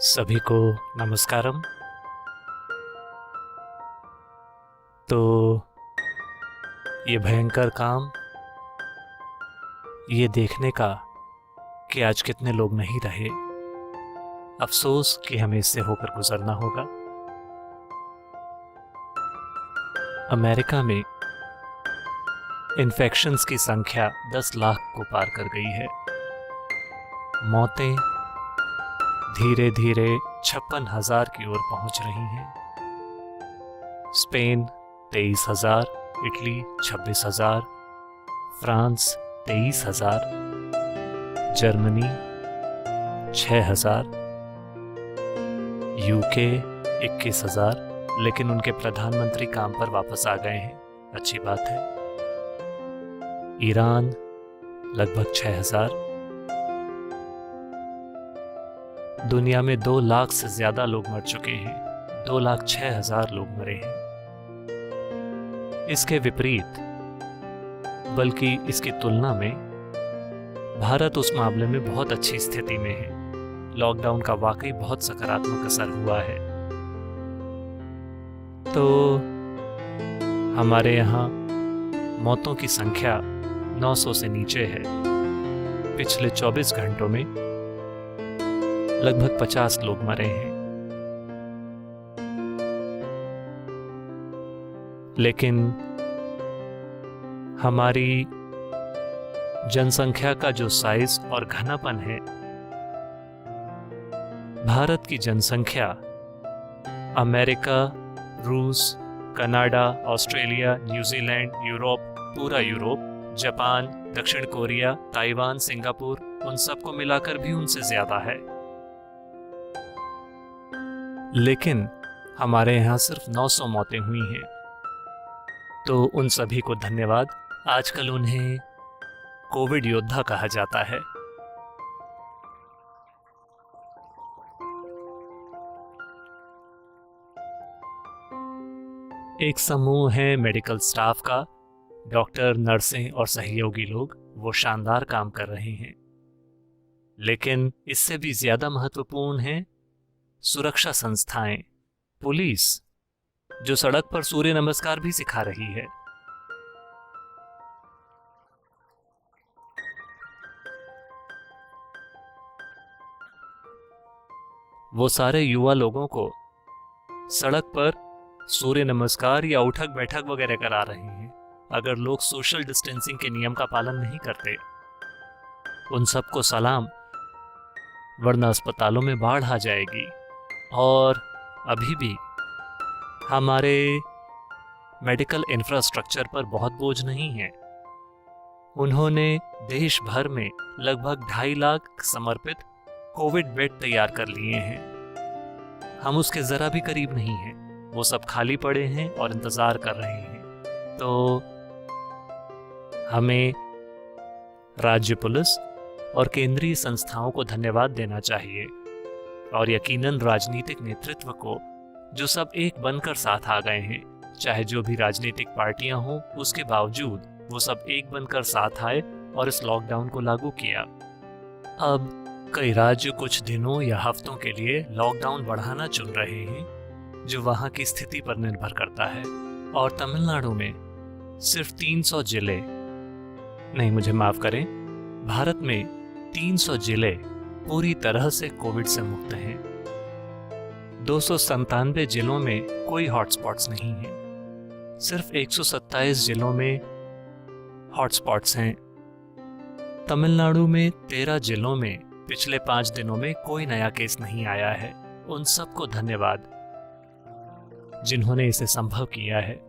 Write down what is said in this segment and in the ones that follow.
सभी को नमस्कारम। तो ये भयंकर काम ये देखने का कि आज कितने लोग नहीं रहे, अफसोस कि हमें इससे होकर गुजरना होगा। अमेरिका में इन्फेक्शंस की संख्या 10 लाख को पार कर गई है। मौतें धीरे धीरे 56,000 की ओर पहुंच रही हैं। Spain 23,000, Italy 26,000, France 23,000, Germany 6,000, UK 21,000, लेकिन उनके प्रधानमंत्री काम पर वापस आ गए हैं, अच्छी बात है। ईरान लगभग 6,000। दुनिया में 2 लाख से ज्यादा लोग मर चुके हैं, 2,06,000 लोग मरे हैं। इसके विपरीत, बल्कि इसकी तुलना में भारत उस मामले में बहुत अच्छी स्थिति में है। लॉकडाउन का वाकई बहुत सकारात्मक असर हुआ है। तो हमारे यहाँ मौतों की संख्या 900 से नीचे है। पिछले 24 घंटों में लगभग 50 लोग मरे हैं। लेकिन हमारी जनसंख्या का जो साइज और घनापन है, भारत की जनसंख्या अमेरिका, रूस, कनाडा, ऑस्ट्रेलिया, न्यूजीलैंड, यूरोप, पूरा यूरोप, जापान, दक्षिण कोरिया, ताइवान, सिंगापुर, उन सबको मिलाकर भी उनसे ज्यादा है। लेकिन हमारे यहाँ सिर्फ 900 मौतें हुई हैं। तो उन सभी को धन्यवाद। आजकल उन्हें कोविड योद्धा कहा जाता है। एक समूह है मेडिकल स्टाफ का, डॉक्टर, नर्सें और सहयोगी लोग, वो शानदार काम कर रहे हैं। लेकिन इससे भी ज्यादा महत्वपूर्ण है सुरक्षा संस्थाएं, पुलिस, जो सड़क पर सूर्य नमस्कार भी सिखा रही है। वो सारे युवा लोगों को सड़क पर सूर्य नमस्कार या उठक बैठक वगैरह करा रहे हैं। अगर लोग सोशल डिस्टेंसिंग के नियम का पालन नहीं करते, उन सबको सलाम, वरना अस्पतालों में बाढ़ आ जाएगी। और अभी भी हमारे मेडिकल इंफ्रास्ट्रक्चर पर बहुत बोझ नहीं है। उन्होंने देश भर में लगभग 2.5 लाख समर्पित कोविड बेड तैयार कर लिए हैं। हम उसके जरा भी करीब नहीं हैं। वो सब खाली पड़े हैं और इंतजार कर रहे हैं। तो हमें राज्य पुलिस और केंद्रीय संस्थाओं को धन्यवाद देना चाहिए, और यकीनन राजनीतिक नेतृत्व को, जो सब एक बनकर साथ आ गए हैं। चाहे जो भी राजनीतिक पार्टियां हों, उसके बावजूद वो सब एक बनकर साथ आए और इस लॉकडाउन को लागू किया। अब कई राज्य कुछ दिनों या हफ्तों के लिए लॉकडाउन बढ़ाना चुन रहे हैं, जो वहां की स्थिति पर निर्भर करता है। और तमिलनाडु में सिर्फ 300 जिले, नहीं, मुझे माफ करें, भारत में 300 जिले पूरी तरह से कोविड से मुक्त हैं। 297 जिलों में कोई हॉटस्पॉट्स नहीं हैं। सिर्फ 127 जिलों में हॉटस्पॉट्स हैं। तमिलनाडु में 13 जिलों में पिछले 5 दिनों में कोई नया केस नहीं आया है। उन सबको धन्यवाद जिन्होंने इसे संभव किया है।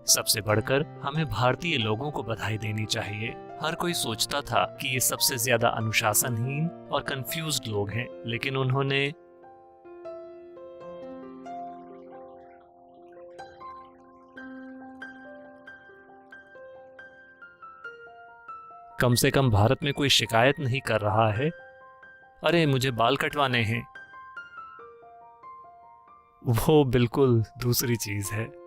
सबसे बढ़कर हमें भारतीय लोगों को बधाई देनी चाहिए। हर कोई सोचता था कि ये सबसे ज्यादा अनुशासनहीन और कंफ्यूज्ड लोग हैं, लेकिन उन्होंने कम से कम भारत में कोई शिकायत नहीं कर रहा है, अरे मुझे बाल कटवाने हैं। वो बिल्कुल दूसरी चीज है।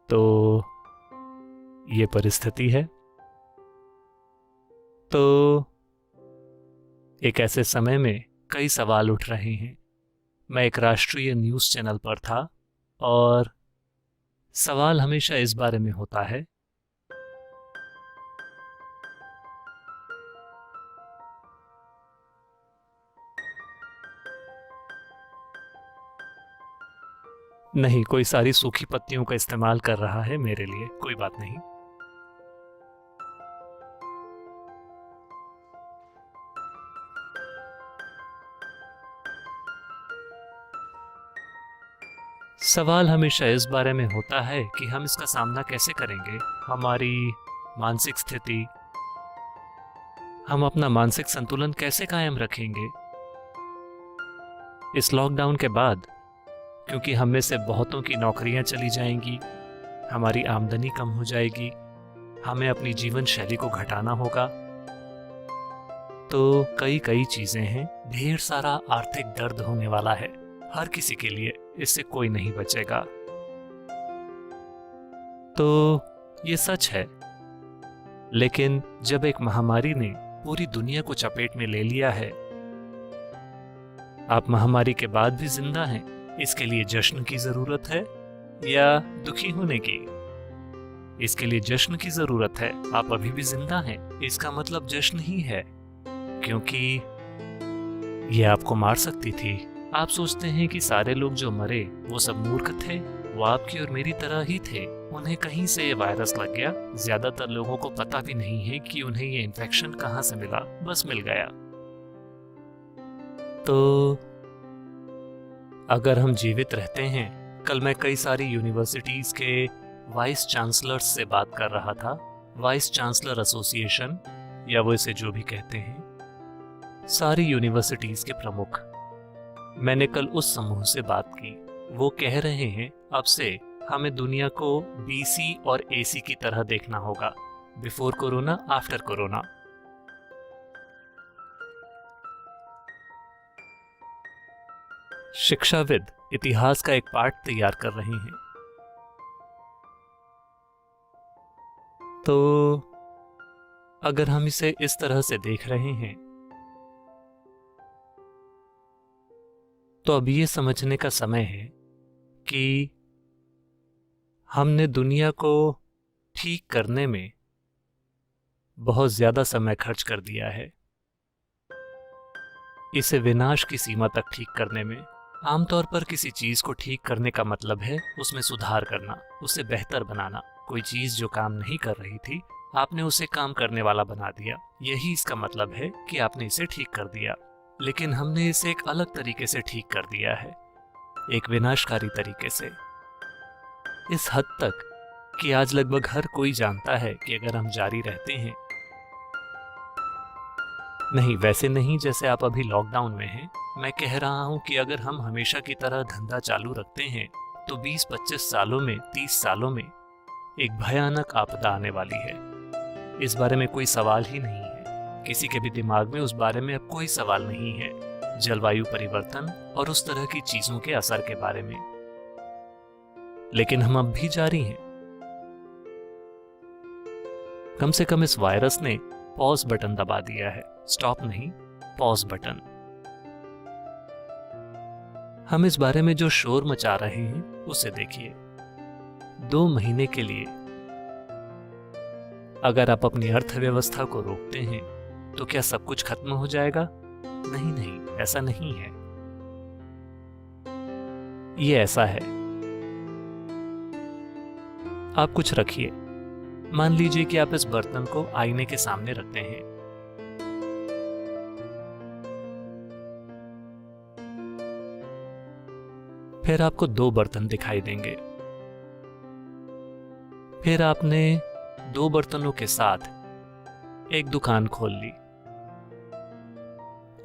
तो ये परिस्थिति है। तो एक ऐसे समय में कई सवाल उठ रहे हैं। मैं एक राष्ट्रीय न्यूज़ चैनल पर था और सवाल हमेशा इस बारे में होता है नहीं, कोई सारी सूखी पत्तियों का इस्तेमाल कर रहा है मेरे लिए, कोई बात नहीं। सवाल हमेशा इस बारे में होता है कि हम इसका सामना कैसे करेंगे, हमारी मानसिक स्थिति, हम अपना मानसिक संतुलन कैसे कायम रखेंगे इस लॉकडाउन के बाद, क्योंकि हम में से बहुतों की नौकरियां चली जाएंगी, हमारी आमदनी कम हो जाएगी, हमें अपनी जीवन शैली को घटाना होगा। तो कई चीजें हैं, ढेर सारा आर्थिक दर्द होने वाला है हर किसी के लिए, इससे कोई नहीं बचेगा। तो ये सच है, लेकिन जब एक महामारी ने पूरी दुनिया को चपेट में ले लिया है, आप महामारी के बाद भी जिंदा हैं, इसके लिए जश्न की जरूरत है या दुखी होने की? इसके लिए जश्न की जरूरत है। आप अभी भी जिंदा हैं, इसका मतलब जश्न ही है, क्योंकि ये आपको मार सकती थी। आप सोचते हैं कि सारे लोग जो मरे वो सब मूर्ख थे, वो आपकी और मेरी तरह ही थे, उन्हें कहीं से ये वायरस लग गया। ज्यादातर लोगों को पता भी नहीं है कि उन्हें ये इन्फेक्शन कहां से मिला, बस मिल गया। तो अगर हम जीवित रहते हैं, कल मैं कई सारी यूनिवर्सिटीज के वाइस चांसलर्स से बात कर रहा था, वाइस चांसलर एसोसिएशन या वो इसे जो भी कहते हैं, सारी यूनिवर्सिटीज के प्रमुख। मैंने कल उस समूह से बात की, वो कह रहे हैं अब से हमें दुनिया को बीसी और एसी की तरह देखना होगा, बिफोर कोरोना, आफ्टर कोरोना। शिक्षाविद इतिहास का एक पाठ तैयार कर रहे हैं। तो अगर हम इसे इस तरह से देख रहे हैं, तो अब ये समझने का समय है कि हमने दुनिया को ठीक करने में बहुत ज्यादा समय खर्च कर दिया है, इसे विनाश की सीमा तक ठीक करने में। आमतौर पर किसी चीज को ठीक करने का मतलब है उसमें सुधार करना, उसे बेहतर बनाना। कोई चीज जो काम नहीं कर रही थी, आपने उसे काम करने वाला बना दिया, यही इसका मतलब है कि आपने इसे ठीक कर दिया। लेकिन हमने इसे एक अलग तरीके से ठीक कर दिया है, एक विनाशकारी तरीके से, इस हद तक कि आज लगभग हर कोई जानता है कि अगर हम जारी रहते हैं, नहीं वैसे नहीं जैसे आप अभी लॉकडाउन में हैं, मैं कह रहा हूं कि अगर हम हमेशा की तरह धंधा चालू रखते हैं तो 20-25 सालों में, 30 सालों में एक भयानक आपदा आने वाली है। इस बारे में कोई सवाल ही नहीं है, किसी के भी दिमाग में उस बारे में अब कोई सवाल नहीं है। जलवायु परिवर्तन और उस तरह की चीजों के असर के बारे में। लेकिन हम अब भी जारी हैं। कम से कम इस वायरस ने पॉज बटन दबा दिया है, स्टॉप नहीं, पॉज बटन। हम इस बारे में जो शोर मचा रहे हैं उसे देखिए। 2 महीने के लिए अगर आप अपनी अर्थव्यवस्था को रोकते हैं तो क्या सब कुछ खत्म हो जाएगा? नहीं नहीं, ऐसा नहीं है। ये ऐसा है, आप कुछ रखिए। मान लीजिए कि आप इस बर्तन को आईने के सामने रखते हैं। फिर आपको 2 बर्तन दिखाई देंगे। फिर आपने 2 बर्तनों के साथ एक दुकान खोल ली।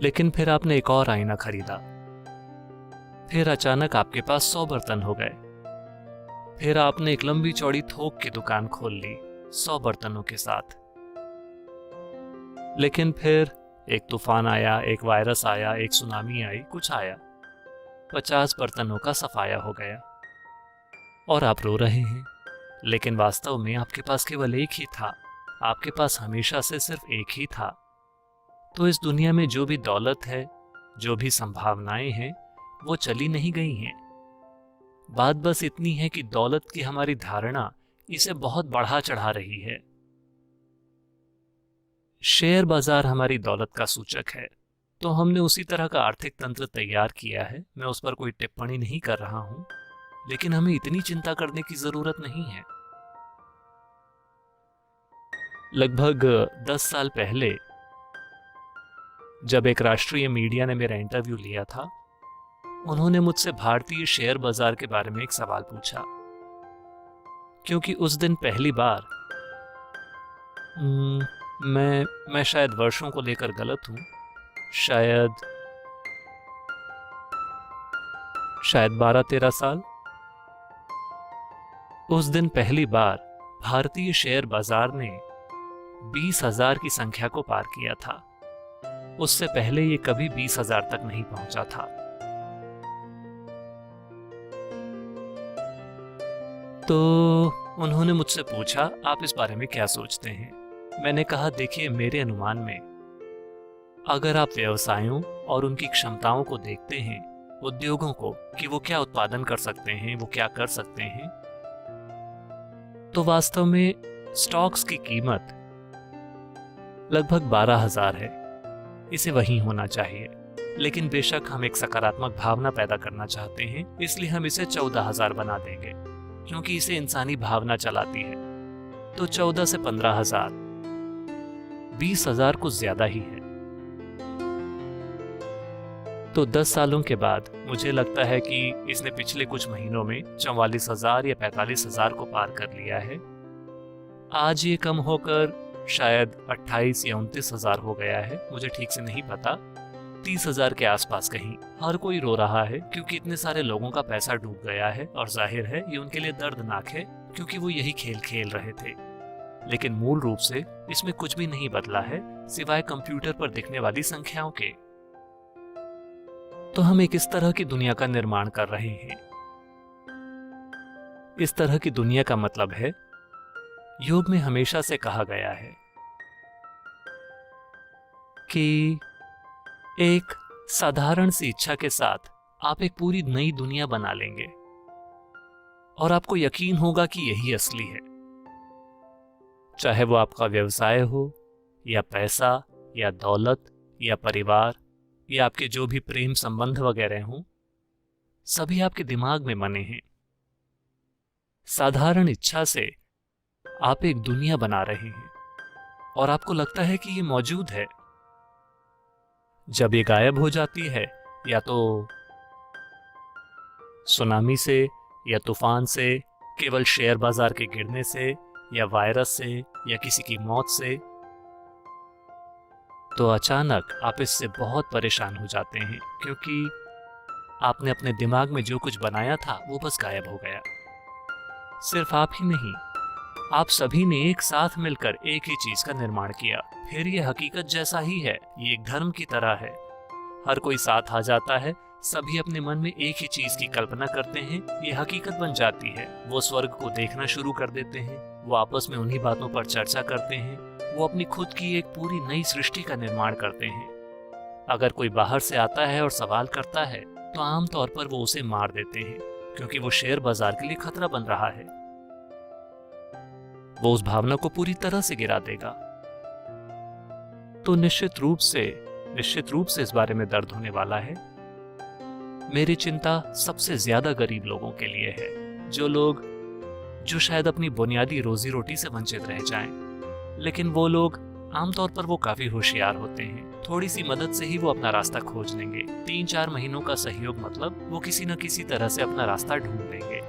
लेकिन फिर आपने एक और आईना खरीदा। फिर अचानक आपके पास 100 बर्तन हो गए। फिर आपने एक लंबी चौड़ी थोक की दुकान खोल ली 100 बर्तनों के साथ। लेकिन फिर एक तूफान आया, एक वायरस आया, एक सुनामी आई, कुछ आया, 50 बर्तनों का सफाया हो गया और आप रो रहे हैं। लेकिन वास्तव में आपके पास केवल एक ही था, आपके पास हमेशा से सिर्फ एक ही था। तो इस दुनिया में जो भी दौलत है, जो भी संभावनाएं हैं वो चली नहीं गई हैं। बात बस इतनी है कि दौलत की हमारी धारणा इसे बहुत बढ़ा चढ़ा रही है। शेयर बाजार हमारी दौलत का सूचक है, तो हमने उसी तरह का आर्थिक तंत्र तैयार किया है। मैं उस पर कोई टिप्पणी नहीं कर रहा हूं, लेकिन हमें इतनी चिंता करने की जरूरत नहीं है। लगभग 10 साल पहले जब एक राष्ट्रीय मीडिया ने मेरा इंटरव्यू लिया था, उन्होंने मुझसे भारतीय शेयर बाजार के बारे में एक सवाल पूछा, क्योंकि उस दिन पहली बार मैं शायद वर्षों को लेकर गलत हूं, शायद 12-13 साल। उस दिन पहली बार भारतीय शेयर बाजार ने 20,000 की संख्या को पार किया था। उससे पहले ये कभी 20,000 तक नहीं पहुंचा था। तो उन्होंने मुझसे पूछा, आप इस बारे में क्या सोचते हैं? मैंने कहा, देखिए, मेरे अनुमान में अगर आप व्यवसायों और उनकी क्षमताओं को देखते हैं, उद्योगों को, कि वो क्या उत्पादन कर सकते हैं, वो क्या कर सकते हैं, तो वास्तव में स्टॉक्स की कीमत लगभग 12,000 है। इसे वहीं होना चाहिए, लेकिन बेशक हम एक सकारात्मक भावना पैदा करना चाहते हैं, इसलिए हम इसे 14,000 बना देंगे, क्योंकि इसे इंसानी भावना चलाती है। तो 14 से 15,000, 20,000 कुछ ज्यादा ही है। तो 10 सालों के बाद मुझे लगता है कि इसने पिछले कुछ महीनों में 44,000 या 45,000 को पार कर लिया है। आज ये कम होकर शायद 28 या 29,000 हो गया है, मुझे ठीक से नहीं पता। 30,000 के आसपास कहीं। हर कोई रो रहा है क्योंकि इतने सारे लोगों का पैसा डूब गया है, और जाहिर है ये उनके लिए दर्दनाक है, क्योंकि वो यही खेल खेल रहे थे। लेकिन मूल रूप से इसमें कुछ भी नहीं बदला है, सिवाय कंप्यूटर पर दिखने वाली संख्याओं के। तो हम एक इस तरह की दुनिया का निर्माण कर रहे हैं। इस तरह की दुनिया का मतलब है, योग में हमेशा से कहा गया है कि एक साधारण सी इच्छा के साथ आप एक पूरी नई दुनिया बना लेंगे, और आपको यकीन होगा कि यही असली है। चाहे वो आपका व्यवसाय हो, या पैसा, या दौलत, या परिवार, या आपके जो भी प्रेम संबंध वगैरह हों, सभी आपके दिमाग में बने हैं। साधारण इच्छा से आप एक दुनिया बना रहे हैं, और आपको लगता है कि ये मौजूद है। जब ये गायब हो जाती है, या तो सुनामी से, या तूफान से, केवल शेयर बाजार के गिरने से, या वायरस से, या किसी की मौत से, तो अचानक आप इससे बहुत परेशान हो जाते हैं, क्योंकि आपने अपने दिमाग में जो कुछ बनाया था वो बस गायब हो गया। सिर्फ आप ही नहीं, आप सभी ने एक साथ मिलकर एक ही चीज का निर्माण किया। फिर ये हकीकत जैसा ही है, ये एक धर्म की तरह है। हर कोई साथ आ जाता है, सभी अपने मन में एक ही चीज की कल्पना करते हैं, ये हकीकत बन जाती है। वो स्वर्ग को देखना शुरू कर देते हैं, वो आपस में उन्हीं बातों पर चर्चा करते हैं, वो अपनी खुद की एक पूरी नई सृष्टि का निर्माण करते हैं। अगर कोई बाहर से आता है और सवाल करता है, तो आमतौर पर वो उसे मार देते हैं, क्योंकि वो शेयर बाजार के लिए खतरा बन रहा है। वो उस भावना को पूरी तरह से गिरा देगा। तो निश्चित रूप से इस बारे में दर्द होने वाला है। मेरी चिंता सबसे ज्यादा गरीब लोगों के लिए है, जो शायद अपनी बुनियादी रोजी रोटी से वंचित रह जाएं। लेकिन वो लोग आमतौर पर वो काफी होशियार होते हैं, थोड़ी सी मदद से ही वो अपना रास्ता खोज लेंगे। 3-4 महीनों का सहयोग मतलब वो किसी न किसी तरह से अपना रास्ता ढूंढ लेंगे।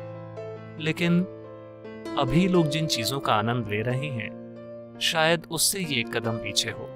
लेकिन अभी लोग जिन चीजों का आनंद ले रहे हैं, शायद उससे ये एक कदम पीछे हो।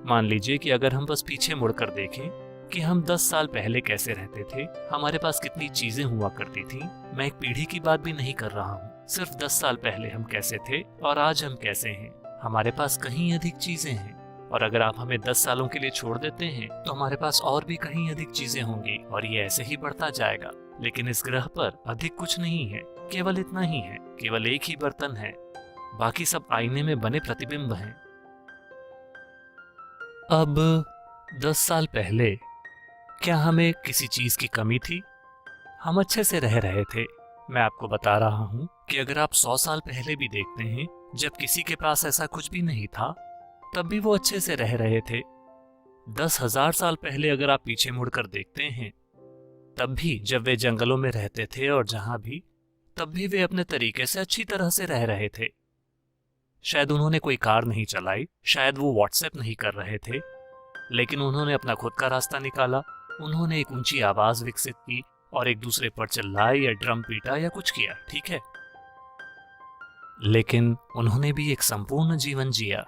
मान लीजिए कि अगर हम बस पीछे मुड़कर देखें कि हम 10 साल पहले कैसे रहते थे, हमारे पास कितनी चीजें हुआ करती थीं। मैं एक पीढ़ी की बात भी नहीं कर रहा हूँ, सिर्फ 10 साल पहले हम कैसे थे और आज हम कैसे हैं। हमारे पास कहीं अधिक चीजें हैं, और अगर आप हमें 10 सालों के लिए छोड़ देते हैं तो हमारे पास और भी कहीं अधिक चीजें होंगी, और ये ऐसे ही बढ़ता जाएगा। लेकिन इस ग्रह पर अधिक कुछ नहीं है, केवल इतना ही है, केवल एक ही बर्तन है, बाकी सब आईने में बने प्रतिबिंब हैं। अब 10 साल पहले क्या हमें किसी चीज की कमी थी? हम अच्छे से रह रहे थे। मैं आपको बता रहा हूं कि अगर आप 100 साल पहले भी देखते हैं, जब किसी के पास ऐसा कुछ भी नहीं था, तब भी वो अच्छे से रह रहे थे। 10,000 साल पहले अगर आप पीछे मुड़कर देखते हैं, तब भी जब वे जंगलों में रहते थे और जहां भी, तब भी वे अपने तरीके से अच्छी तरह से रह रहे थे। शायद उन्होंने कोई कार नहीं चलाई, शायद वो व्हाट्सएप नहीं कर रहे थे, लेकिन उन्होंने अपना खुद का रास्ता निकाला। उन्होंने एक ऊंची आवाज विकसित की और एक दूसरे पर चिल्लाए या ड्रम पीटा या कुछ किया, ठीक है। लेकिन उन्होंने भी एक संपूर्ण जीवन जिया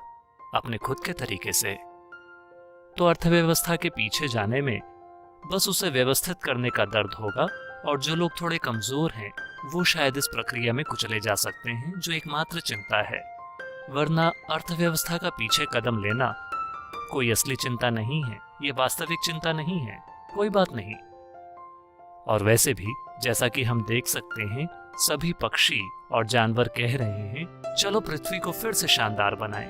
अपने खुद के तरीके से। तो अर्थव्यवस्था के पीछे जाने में बस उसे व्यवस्थित करने का दर्द होगा, और जो लोग थोड़े कमजोर हैं वो शायद इस प्रक्रिया में कुचले जा सकते हैं, जो एकमात्र चिंता है। वरना अर्थव्यवस्था का पीछे कदम लेना कोई असली चिंता नहीं है, ये वास्तविक चिंता नहीं है, कोई बात नहीं। और वैसे भी जैसा कि हम देख सकते हैं, सभी पक्षी और जानवर कह रहे हैं, चलो पृथ्वी को फिर से शानदार बनाएं।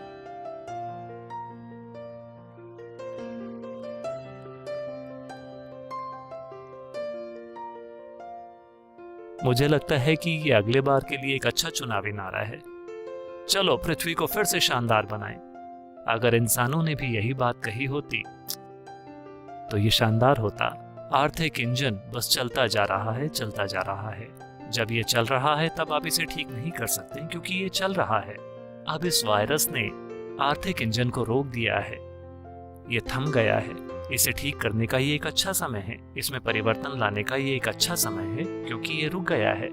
मुझे लगता है कि ये अगले बार के लिए एक अच्छा चुनावी नारा है। चलो पृथ्वी को फिर से शानदार बनाएं। अगर इंसानों ने भी यही बात कही होती तो ये शानदार होता। आर्थिक इंजन बस चलता जा रहा है, चलता जा रहा है। जब ये चल रहा है तब आप इसे ठीक नहीं कर सकते, क्योंकि ये चल रहा है। अब इस वायरस ने आर्थिक इंजन को रोक दिया है, ये थम गया है। इसे ठीक करने का ये एक अच्छा समय है, इसमें परिवर्तन लाने का ये एक अच्छा समय है, क्योंकि ये रुक गया है।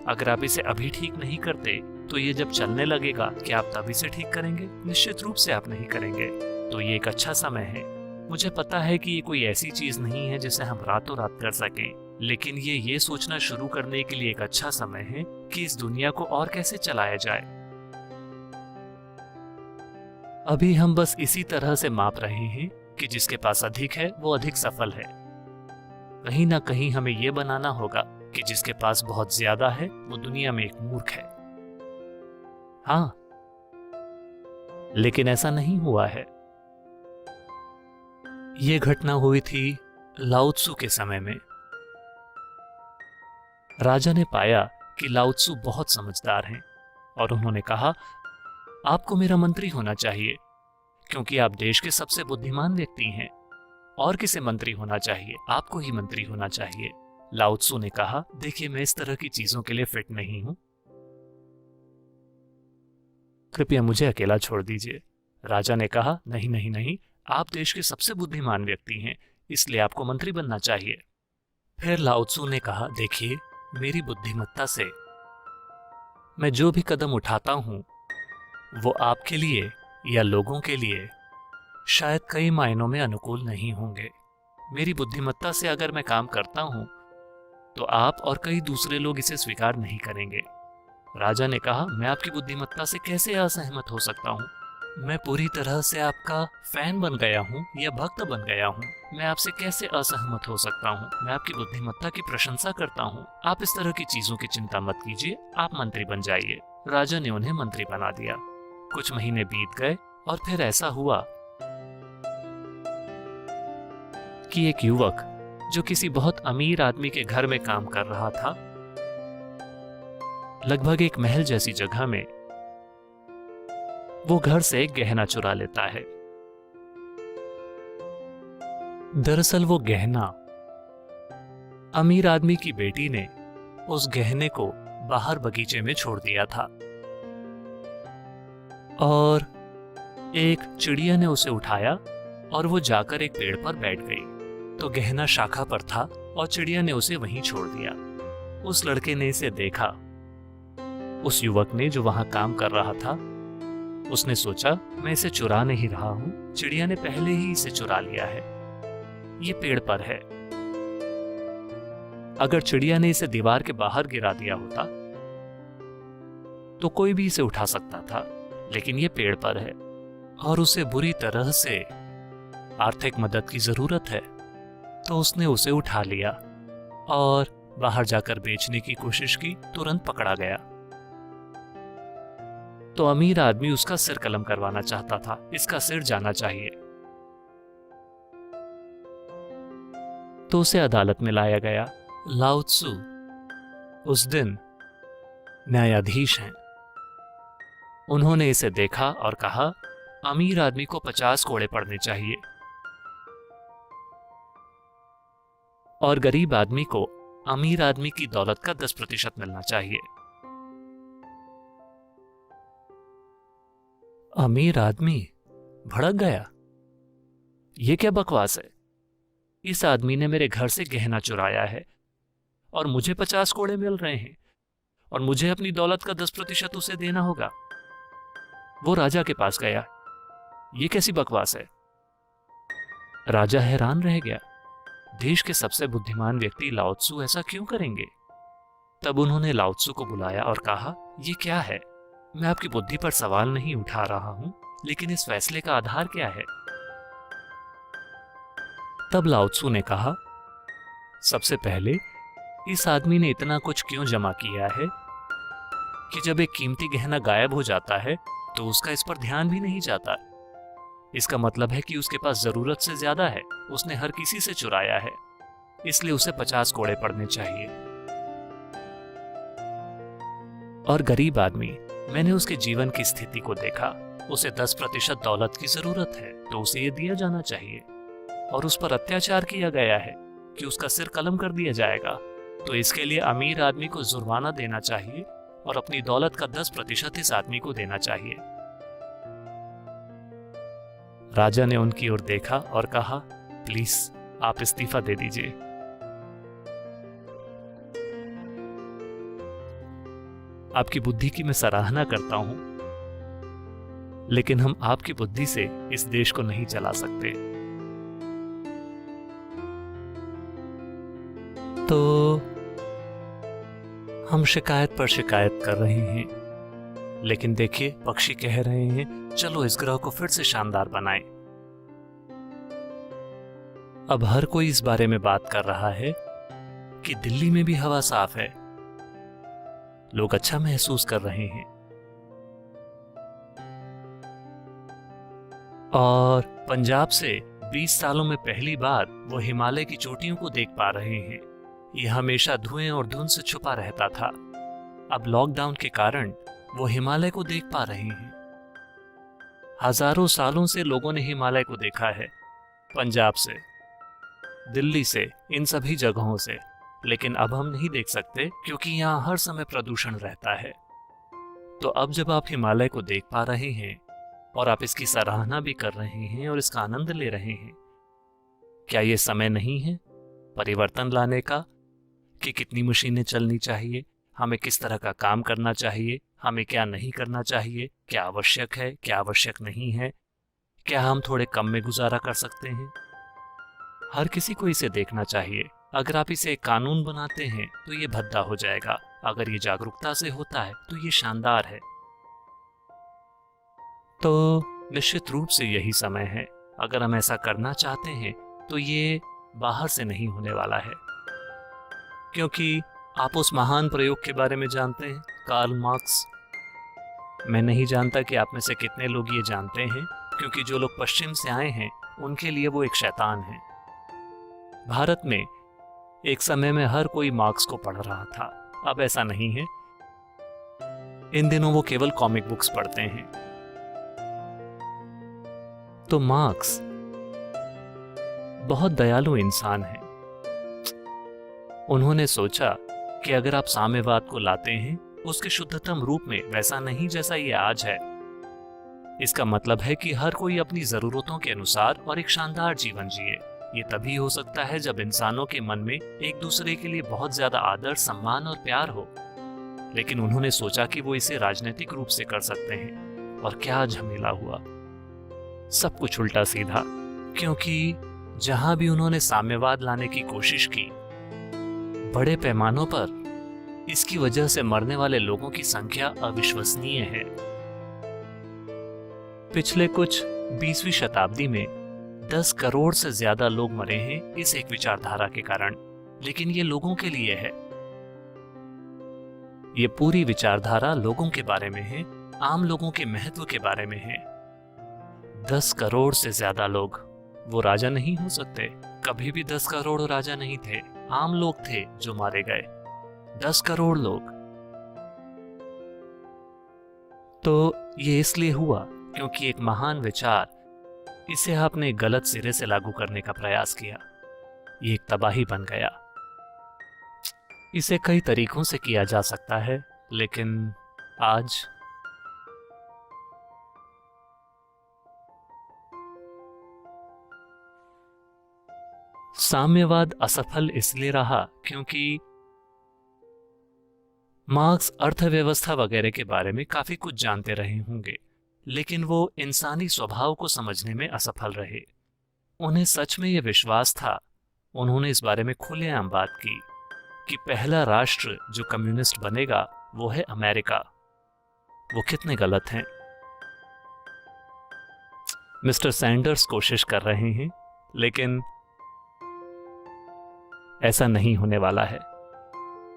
अगर आप इसे अभी ठीक नहीं करते तो ये जब चलने लगेगा, क्या आप तब इसे ठीक करेंगे? निश्चित रूप से आप नहीं करेंगे। तो ये एक अच्छा समय है। मुझे पता है कि ये कोई ऐसी चीज नहीं है जिसे हम रातों रात कर सकें, लेकिन ये सोचना शुरू करने के लिए एक अच्छा समय है कि इस दुनिया को और कैसे चलाया जाए। अभी हम बस इसी तरह से माप रहे हैं कि जिसके पास अधिक है वो अधिक सफल है। कहीं ना कहीं हमें यह बनाना होगा कि जिसके पास बहुत ज्यादा है वो दुनिया में एक मूर्ख है। हाँ, लेकिन ऐसा नहीं हुआ है। यह घटना हुई थी लाओ त्सु के समय में। राजा ने पाया कि लाओ त्सु बहुत समझदार हैं और उन्होंने कहा, आपको मेरा मंत्री होना चाहिए, क्योंकि आप देश के सबसे बुद्धिमान व्यक्ति हैं। और किसे मंत्री होना चाहिए? आपको ही मंत्री होना चाहिए। लाओ त्सु ने कहा, देखिए मैं इस तरह की चीजों के लिए फिट नहीं हूं, कृपया मुझे अकेला छोड़ दीजिए। राजा ने कहा, नहीं नहीं नहीं, आप देश के सबसे बुद्धिमान व्यक्ति हैं, इसलिए आपको मंत्री बनना चाहिए। फिर लाओ त्सु ने कहा, देखिए मेरी बुद्धिमत्ता से मैं जो भी कदम उठाता हूं वो आपके लिए या लोगों के लिए शायद कई मायनों में अनुकूल नहीं होंगे। मेरी बुद्धिमत्ता से अगर मैं काम करता हूं तो आप और कई दूसरे लोग इसे स्वीकार नहीं करेंगे। राजा ने कहा, मैं आपकी बुद्धिमत्ता से कैसे असहमत हो सकता हूं? मैं पूरी तरह से आपका फैन बन गया हूं या भक्त बन गया हूं। मैं आपसे कैसे असहमत हो सकता हूं? मैं आपकी बुद्धिमत्ता की प्रशंसा करता हूं। आप इस तरह की चीजों की चिंता मत कीजिए, आप मंत्री बन जाइए। राजा ने उन्हें मंत्री बना दिया। कुछ महीने बीत गए और फिर ऐसा हुआ कि एक युवक जो किसी बहुत अमीर आदमी के घर में काम कर रहा था, लगभग एक महल जैसी जगह में, वो घर से एक गहना चुरा लेता है। दरअसल वो गहना अमीर आदमी की बेटी ने उस गहने को बाहर बगीचे में छोड़ दिया था और एक चिड़िया ने उसे उठाया और वो जाकर एक पेड़ पर बैठ गई। तो गहना शाखा पर था और चिड़िया ने उसे वहीं छोड़ दिया। उस लड़के ने इसे देखा। उस युवक ने जो वहां काम कर रहा था, उसने सोचा, मैं इसे चुरा नहीं रहा हूं, चिड़िया ने पहले ही इसे चुरा लिया है, ये पेड़ पर है। अगर चिड़िया ने इसे दीवार के बाहर गिरा दिया होता तो कोई भी इसे उठा सकता था, लेकिन ये पेड़ पर है और उसे बुरी तरह से आर्थिक मदद की जरूरत है, तो उसने उसे उठा लिया और बाहर जाकर बेचने की कोशिश की। तुरंत पकड़ा गया। तो अमीर आदमी उसका सिर कलम करवाना चाहता था, इसका सिर जाना चाहिए। तो उसे अदालत में लाया गया। लाओ त्सु उस दिन न्यायाधीश हैं। उन्होंने इसे देखा और कहा, अमीर आदमी को 50 कोड़े पड़ने चाहिए और गरीब आदमी को अमीर आदमी की दौलत का 10% मिलना चाहिए। अमीर आदमी भड़क गया। ये क्या बकवास है? इस आदमी ने मेरे घर से गहना चुराया है और मुझे 50 कोड़े मिल रहे हैं और मुझे अपनी दौलत का 10% उसे देना होगा। वो राजा के पास गया। ये कैसी बकवास है? राजा हैरान रह गया। देश के सबसे बुद्धिमान व्यक्ति लाओ त्सु ऐसा क्यों करेंगे? तब उन्होंने लाओ त्सु को बुलाया और कहा, ये क्या है? मैं आपकी बुद्धि पर सवाल नहीं उठा रहा हूं, लेकिन इस फैसले का आधार क्या है? तब लाओ त्सु ने कहा, सबसे पहले इस आदमी ने इतना कुछ क्यों जमा किया है कि जब एक कीमती गहना गायब हो जाता है तो उसका इस पर ध्यान भी नहीं जाता। इसका मतलब है कि उसके पास जरूरत से ज्यादा है। उसने हर किसी से चुराया है, इसलिए उसे 50 कोड़े पड़ने चाहिए। और गरीब आदमी, मैंने उसके जीवन की स्थिति को देखा। उसे 10% दौलत की जरूरत है तो उसे ये दिया जाना चाहिए। और उस पर अत्याचार किया गया है कि उसका सिर कलम कर दिया जाएगा, तो इसके लिए अमीर आदमी को जुर्माना देना चाहिए और अपनी दौलत का 10% इस आदमी को देना चाहिए। राजा ने उनकी ओर देखा और कहा, प्लीज आप इस्तीफा दे दीजिए। आपकी बुद्धि की मैं सराहना करता हूं, लेकिन हम आपकी बुद्धि से इस देश को नहीं चला सकते। तो हम शिकायत पर शिकायत कर रहे हैं, लेकिन देखिए पक्षी कह रहे हैं, चलो इस ग्रह को फिर से शानदार बनाएं। अब हर कोई इस बारे में बात कर रहा है कि दिल्ली में भी हवा साफ है। लोग अच्छा महसूस कर रहे हैं और पंजाब से 20 सालों में पहली बार वो हिमालय की चोटियों को देख पा रहे हैं। ये हमेशा धुएं और धुंध से छुपा रहता था। अब लॉकडाउन के कारण वो हिमालय को देख पा रहे हैं। हजारों सालों से लोगों ने हिमालय को देखा है, पंजाब से, दिल्ली से, इन सभी जगहों से, लेकिन अब हम नहीं देख सकते क्योंकि यहाँ हर समय प्रदूषण रहता है। तो अब जब आप हिमालय को देख पा रहे हैं और आप इसकी सराहना भी कर रहे हैं और इसका आनंद ले रहे हैं, क्या ये समय नहीं है परिवर्तन लाने का कि कितनी मशीनें चलनी चाहिए, हमें किस तरह का काम करना चाहिए, हमें क्या नहीं करना चाहिए, क्या आवश्यक है, क्या आवश्यक नहीं है, क्या हम थोड़े कम में गुजारा कर सकते हैं? हर किसी को इसे देखना चाहिए। अगर आप इसे एक कानून बनाते हैं तो ये भद्दा हो जाएगा। अगर ये जागरूकता से होता है तो ये शानदार है। तो निश्चित रूप से यही समय है। अगर हम ऐसा करना चाहते हैं तो ये बाहर से नहीं होने वाला है, क्योंकि आप उस महान प्रयोग के बारे में जानते हैं, कार्ल मार्क्स। मैं नहीं जानता कि आप में से कितने लोग ये जानते हैं, क्योंकि जो लोग पश्चिम से आए हैं उनके लिए वो एक शैतान है। भारत में एक समय में हर कोई मार्क्स को पढ़ रहा था, अब ऐसा नहीं है। इन दिनों वो केवल कॉमिक बुक्स पढ़ते हैं। तो मार्क्स बहुत दयालु इंसान है। उन्होंने सोचा कि अगर आप साम्यवाद को लाते हैं उसके शुद्धतम रूप में, वैसा नहीं जैसा ये आज है, इसका मतलब है कि हर कोई अपनी जरूरतों के अनुसार और एक शानदार जीवन जिए। ये तभी हो सकता है जब इंसानों के मन में एक दूसरे के लिए बहुत ज्यादा आदर, सम्मान और प्यार हो। लेकिन उन्होंने सोचा कि वो इसे राजनीतिक रूप से कर सकते हैं, और क्या झमेला हुआ। सब कुछ उल्टा सीधा, क्योंकि जहां भी उन्होंने साम्यवाद लाने की कोशिश की, बड़े पैमानों पर इसकी वजह से मरने वाले लोगों की संख्या अविश्वसनीय है। पिछले कुछ 20वीं शताब्दी में 10 करोड़ से ज्यादा लोग मरे हैं इस एक विचारधारा के कारण। लेकिन ये लोगों के लिए है। ये पूरी विचारधारा लोगों के बारे में है, आम लोगों के महत्व के बारे में है। 10 करोड़ से ज्यादा लोग, वो राजा नहीं हो सकते, कभी भी 10 करोड़ राजा नहीं थे, आम लोग थे जो मारे गए। 10 करोड़ लोग। तो ये इसलिए हुआ क्योंकि एक महान विचार, इसे आपने गलत सिरे से लागू करने का प्रयास किया। ये एक तबाही बन गया। इसे कई तरीकों से किया जा सकता है, लेकिन आज साम्यवाद असफल इसलिए रहा क्योंकि मार्क्स अर्थव्यवस्था वगैरह के बारे में काफी कुछ जानते रहे होंगे, लेकिन वो इंसानी स्वभाव को समझने में असफल रहे। उन्हें सच में यह विश्वास था, उन्होंने इस बारे में खुलेआम बात की कि पहला राष्ट्र जो कम्युनिस्ट बनेगा वो है अमेरिका। वो कितने गलत हैं। मिस्टर सैंडर्स कोशिश कर रहे हैं, लेकिन ऐसा नहीं होने वाला है।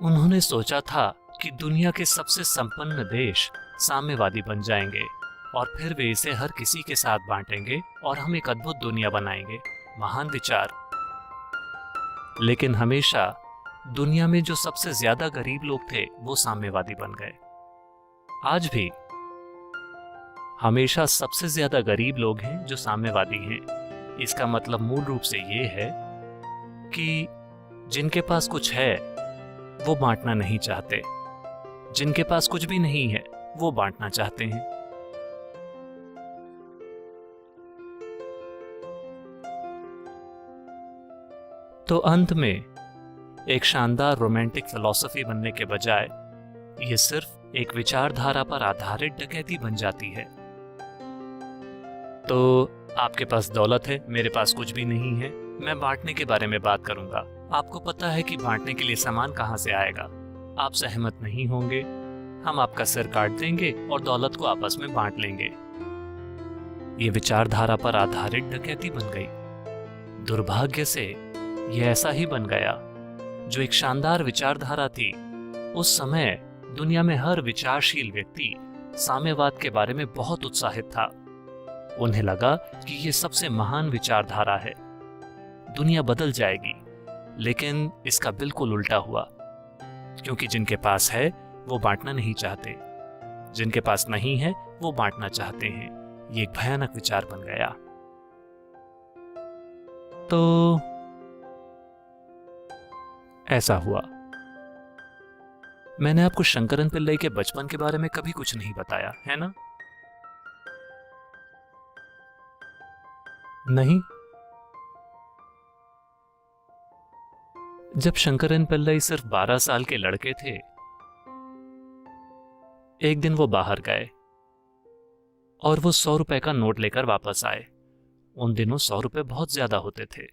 उन्होंने सोचा था कि दुनिया के सबसे संपन्न देश साम्यवादी बन जाएंगे और फिर वे इसे हर किसी के साथ बांटेंगे और हम एक अद्भुत दुनिया बनाएंगे। महान विचार। लेकिन हमेशा दुनिया में जो सबसे ज्यादा गरीब लोग थे वो साम्यवादी बन गए। आज भी हमेशा सबसे ज्यादा गरीब लोग हैं जो साम्यवादी हैं। इसका मतलब मूल रूप से ये है कि जिनके पास कुछ है वो बांटना नहीं चाहते, जिनके पास कुछ भी नहीं है वो बांटना चाहते हैं। तो अंत में एक शानदार रोमांटिक फिलॉसफी बनने के बजाय यह सिर्फ एक विचारधारा पर आधारित डकैती बन जाती है। तो आपके पास दौलत है, मेरे पास कुछ भी नहीं है, मैं बांटने के बारे में बात करूंगा। आपको पता है कि बांटने के लिए सामान कहां से आएगा। आप सहमत नहीं होंगे, हम आपका सिर काट देंगे और दौलत को आपस में बांट लेंगे। ये विचारधारा पर आधारित डकैती बन गई। दुर्भाग्य से यह ऐसा ही बन गया। जो एक शानदार विचारधारा थी, उस समय दुनिया में हर विचारशील व्यक्ति साम्यवाद के बारे में बहुत उत्साहित था। उन्हें लगा कि यह सबसे महान विचारधारा है, दुनिया बदल जाएगी। लेकिन इसका बिल्कुल उल्टा हुआ, क्योंकि जिनके पास है वो बांटना नहीं चाहते, जिनके पास नहीं है वो बांटना चाहते हैं। ये एक भयानक विचार बन गया। तो ऐसा हुआ। मैंने आपको शंकरन पिल्लई के बचपन के बारे में कभी कुछ नहीं बताया, है ना? नहीं। जब शंकरन पिल्लई सिर्फ 12 साल के लड़के थे, एक दिन वो बाहर गए और वो 100 रुपए का नोट लेकर वापस आए। उन दिनों 100 रुपए बहुत ज्यादा होते थे।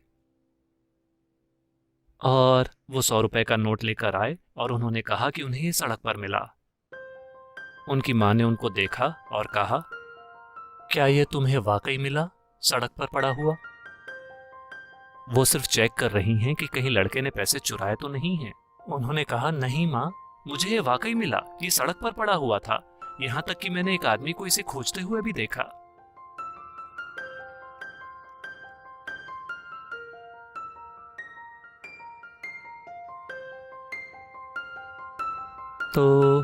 और वो 100 रुपए का नोट लेकर आए और उन्होंने कहा कि उन्हें ये सड़क पर मिला। उनकी मां ने उनको देखा और कहा, क्या ये तुम्हें वाकई मिला, सड़क पर पड़ा हुआ? वो सिर्फ चेक कर रही हैं कि कहीं लड़के ने पैसे चुराए तो नहीं है। उन्होंने कहा, नहीं मां, मुझे ये वाकई मिला, ये सड़क पर पड़ा हुआ था। यहां तक कि मैंने एक आदमी को इसे खोजते हुए भी देखा। तो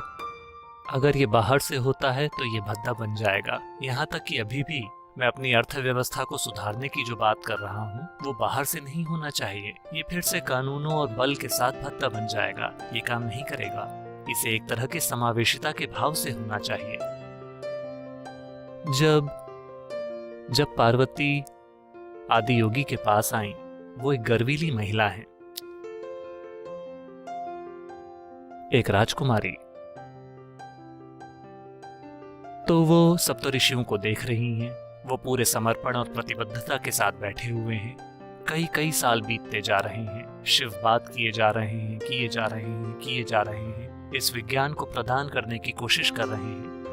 अगर ये बाहर से होता है तो ये भद्दा बन जाएगा। यहां तक कि अभी भी मैं अपनी अर्थव्यवस्था को सुधारने की जो बात कर रहा हूँ वो बाहर से नहीं होना चाहिए। ये फिर से कानूनों और बल के साथ भद्दा बन जाएगा। ये काम नहीं करेगा। इसे एक तरह की समावेशिता के भाव से होना चाहिए। जब पार्वती आदि योगी के पास आई, वो एक गर्वीली महिला है, एक राजकुमारी। तो वो सप्तऋषियों को देख रही हैं। वो पूरे समर्पण और प्रतिबद्धता के साथ बैठे हुए हैं। कई साल बीतते जा रहे हैं। शिव बात किए जा रहे हैं, किए जा रहे हैं, किए जा रहे हैं। इस विज्ञान को प्रदान करने की कोशिश कर रहे हैं।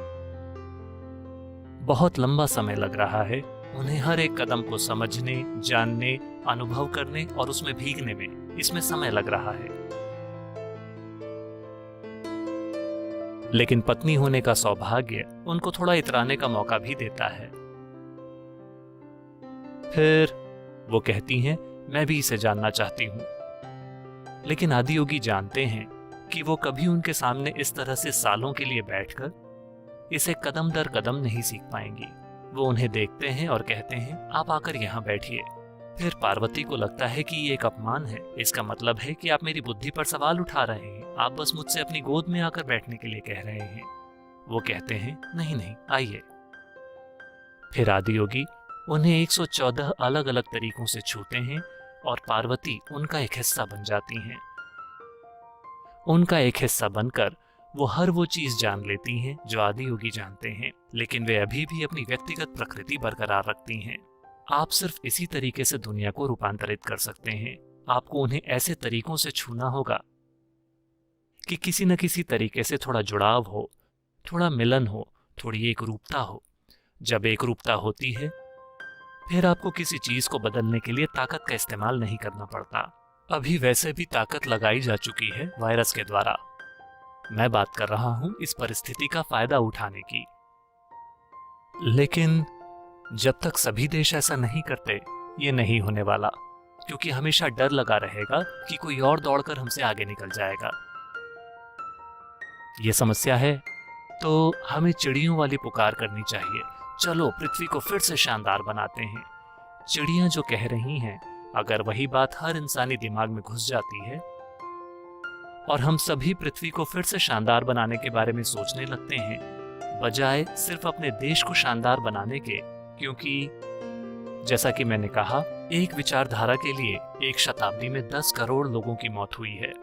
बहुत लंबा समय लग रहा है उन्हें हर एक कदम को समझने, जानने, अनुभव करने और उसमें भीगने में। इसमें समय लग रहा है। लेकिन पत्नी होने का सौभाग्य उनको थोड़ा इतराने का मौका भी देता है। फिर वो कहती हैं मैं भी इसे जानना चाहती हूँ। लेकिन आदियोगी जानते हैं कि वो कभी उनके सामने इस तरह से सालों के लिए बैठकर इसे कदम दर कदम नहीं सीख पाएंगी। वो उन्हें देखते हैं और कहते हैं, आप आकर यहाँ बैठिए। फिर पार्वती को लगता है कि ये एक अपमान है, इसका मतलब है कि आप मेरी बुद्धि पर सवाल उठा रहे हैं, आप बस मुझसे अपनी गोद में आकर बैठने के लिए कह रहे हैं। वो कहते हैं, नहीं नहीं, आइए। फिर आदियोगी उन्हें 114 अलग अलग तरीकों से छूते हैं और पार्वती उनका एक हिस्सा बन जाती हैं। उनका एक हिस्सा बनकर वो हर वो चीज जान लेती हैं जो आदियोगी जानते हैं, लेकिन वे अभी भी अपनी व्यक्तिगत प्रकृति बरकरार रखती हैं। आप सिर्फ इसी तरीके से दुनिया को रूपांतरित कर सकते हैं। आपको उन्हें ऐसे तरीकों से छूना होगा कि किसी न किसी तरीके से थोड़ा जुड़ाव हो, थोड़ा मिलन हो, थोड़ी एक रूपता हो। जब एक रूपता होती है, फिर आपको किसी चीज को बदलने के लिए ताकत का इस्तेमाल नहीं करना पड़ता। अभी वैसे भी ताकत लगाई जा चुकी है वायरस के द्वारा। मैं बात कर रहा हूं इस परिस्थिति का फायदा उठाने की। लेकिन जब तक सभी देश ऐसा नहीं करते, ये नहीं होने वाला, क्योंकि हमेशा डर लगा रहेगा कि कोई और दौड़कर हमसे आगे निकल जाएगा। ये समस्या है, तो हमें चिड़ियों वाली पुकार करनी चाहिए। चलो पृथ्वी को फिर से शानदार बनाते हैं। चिड़ियां जो कह रही हैं, अगर वही बात हर इंसानी दिमाग में घुस जाती है और हम सभी पृथ्वी को फिर से शानदार बनाने के बारे में सोचने लगते हैं, बजाय सिर्फ अपने देश को शानदार बनाने के, क्योंकि जैसा कि मैंने कहा, एक विचारधारा के लिए एक शताब्दी में 10 करोड़ लोगों की मौत हुई है।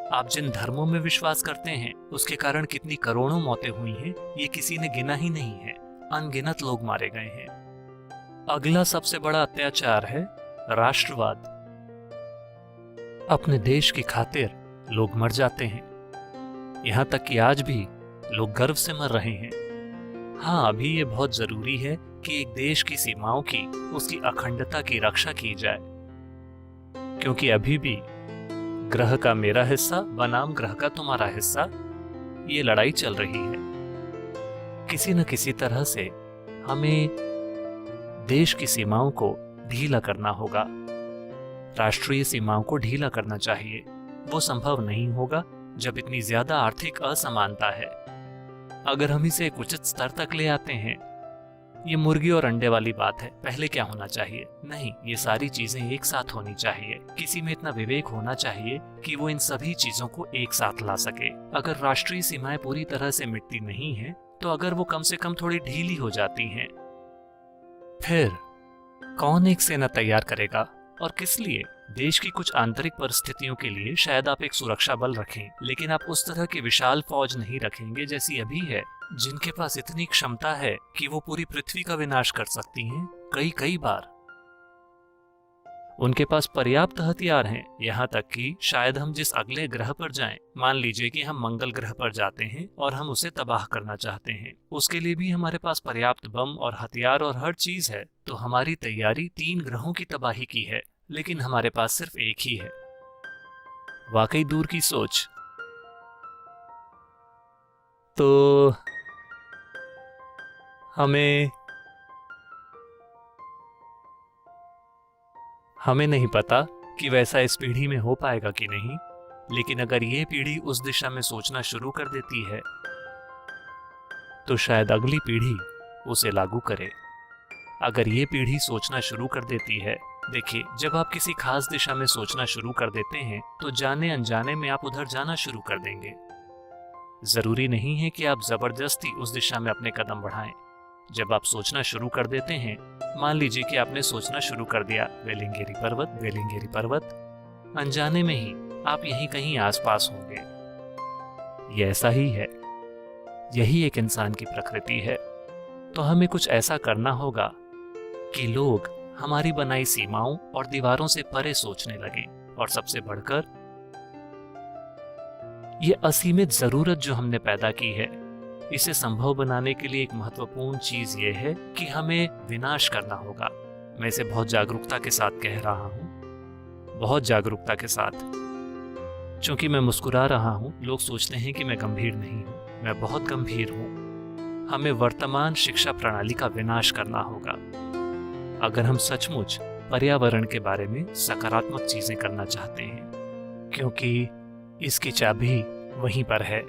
आप जिन धर्मों में विश्वास करते हैं, उसके कारण कितनी करोड़ों मौतें हुई हैं, ये किसी ने गिना ही नहीं है। अनगिनत लोग मारे गए हैं। अगला सबसे बड़ा अत्याचार है राष्ट्रवाद। अपने देश की खातिर लोग मर जाते हैं। यहां तक कि आज भी लोग गर्व से मर रहे हैं। हाँ, अभी ये बहुत जरूरी है कि एक देश की सीमाओं की, उसकी अखंडता की रक्षा की जाए, क्योंकि अभी भी ग्रह का मेरा हिस्सा बनाम ग्रह का तुम्हारा हिस्सा, ये लड़ाई चल रही है। किसी न किसी तरह से हमें देश की सीमाओं को ढीला करना होगा। राष्ट्रीय सीमाओं को ढीला करना चाहिए। वो संभव नहीं होगा जब इतनी ज्यादा आर्थिक असमानता है। अगर हम इसे एक उचित स्तर तक ले आते हैं, ये मुर्गी और अंडे वाली बात है, पहले क्या होना चाहिए? नहीं, ये सारी चीजें एक साथ होनी चाहिए। किसी में इतना विवेक होना चाहिए कि वो इन सभी चीजों को एक साथ ला सके। अगर राष्ट्रीय सीमाएं पूरी तरह से मिटती नहीं हैं, तो अगर वो कम से कम थोड़ी ढीली हो जाती हैं, फिर कौन एक सेना तैयार करेगा और किस लिए? देश की कुछ आंतरिक परिस्थितियों के लिए शायद आप एक सुरक्षा बल रखें, लेकिन आप उस तरह की विशाल फौज नहीं रखेंगे जैसी अभी है, जिनके पास इतनी क्षमता है कि वो पूरी पृथ्वी का विनाश कर सकती हैं कई बार। उनके पास पर्याप्त हथियार हैं, यहाँ तक कि शायद हम जिस अगले ग्रह पर जाएं, मान लीजिए कि हम मंगल ग्रह पर जाते हैं और हम उसे तबाह करना चाहते हैं, उसके लिए भी हमारे पास पर्याप्त बम और हथियार और हर चीज है। तो हमारी तैयारी 3 ग्रहों की तबाही की है, लेकिन हमारे पास सिर्फ एक ही है। वाकई दूर की सोच। तो हमें नहीं पता कि वैसा इस पीढ़ी में हो पाएगा कि नहीं, लेकिन अगर ये पीढ़ी उस दिशा में सोचना शुरू कर देती है, तो शायद अगली पीढ़ी उसे लागू करे। अगर ये पीढ़ी सोचना शुरू कर देती है, देखिए, जब आप किसी खास दिशा में सोचना शुरू कर देते हैं, तो जाने अनजाने में आप उधर जाना शुरू कर देंगे। जरूरी नहीं है कि आप जबरदस्ती उस दिशा में अपने कदम बढ़ाएं। जब आप सोचना शुरू कर देते हैं, मान लीजिए कि आपने सोचना शुरू कर दिया वेलिंगेरी पर्वत, अनजाने में ही आप यहीं कहीं आसपास होंगे। ये ऐसा ही है, यही एक इंसान की प्रकृति है। तो हमें कुछ ऐसा करना होगा कि लोग हमारी बनाई सीमाओं और दीवारों से परे सोचने लगें। और सबसे बढ़कर ये असीमित जरूरत जो हमने पैदा की है, इसे संभव बनाने के लिए एक महत्वपूर्ण चीज ये है कि हमें विनाश करना होगा। मैं इसे बहुत जागरूकता के साथ कह रहा हूं, बहुत जागरूकता के साथ। चूंकि मैं मुस्कुरा रहा हूं, लोग सोचते हैं कि मैं गंभीर नहीं हूं। मैं बहुत गंभीर हूं। हमें वर्तमान शिक्षा प्रणाली का विनाश करना होगा। अगर हम सचमुच पर्यावरण के बारे में सकारात्मक चीजें करना चाहते हैं, क्योंकि इसकी चाबी वहीं पर है।